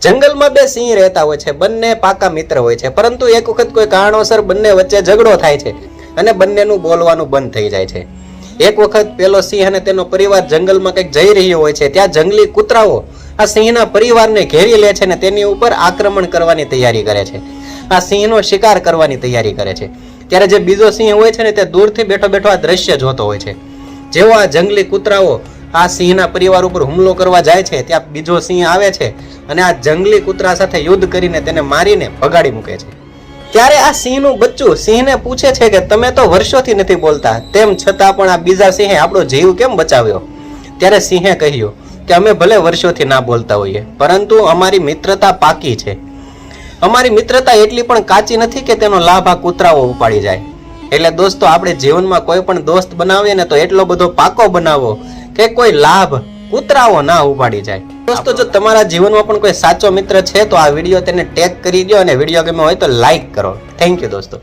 જંગલમાં બે સિંહ રહેતા હોય છે, બંને પાકા મિત્ર હોય છે, પરંતુ એક વખત કોઈ કારણોસર બંને વચ્ચે ઝઘડો થાય છે અને બંનેનું બોલવાનું બંધ થઈ જાય છે. એક વખત પેલો સિંહ અને તેનો પરિવાર જંગલમાં કંઈક જઈ રહ્યો હોય છે. ત્યાં જંગલી કૂતરાઓ આ સિંહના પરિવારને ઘેરી લે છે અને તેની ઉપર આક્રમણ કરવાની તૈયારી કરે છે. આ સિંહનો શિકાર કરવાની તૈયારી કરે છે. ત્યારે જે બીજો સિંહ હોય છે ને તે દૂરથી બેઠો બેઠો આ દ્રશ્ય જોતો હોય છે. જેવો આ જંગલી કૂતરાઓ આ સિંહના પરિવાર ઉપર હુમલો કરવા જાય છે, ત્યાં બીજો સિંહ આવે છે અને આ જંગલી કૂતરા સાથે યુદ્ધ કરીને તેને મારીને ભગાડી મૂકે છે. ત્યારે આ સિંહનું બચ્ચું સિંહને પૂછે છે કે તમે તો વર્ષોથી નથી બોલતા, તેમ છતાં પણ આ બીજા સિંહે આપણો જીવ કેમ બચાવ્યો? ત્યારે સિંહે કહ્યું કે અમે ભલે વર્ષોથી ના બોલતા હોઈએ, પરંતુ અમારી મિત્રતા પાકી છે. અમારી મિત્રતા એટલી પણ કાચી નથી કે તેનો લાભ આ કૂતરાઓ ઉપાડી જાય. એટલે દોસ્તો, આપણે જીવનમાં કોઈ પણ દોસ્ત બનાવીએ ને તો એટલો બધો પાકો બનાવો કે કોઈ લાભ કૂતરાઓ ના ઉપાડી જાય. દોસ્તો, જો તમારા જીવનમાં પણ કોઈ સાચો મિત્ર છે તો આ વિડીયો તેને ટેગ કરી દો અને વિડીયો ગમ્યો હોય તો લાઈક કરો. થેન્ક યુ દોસ્તો.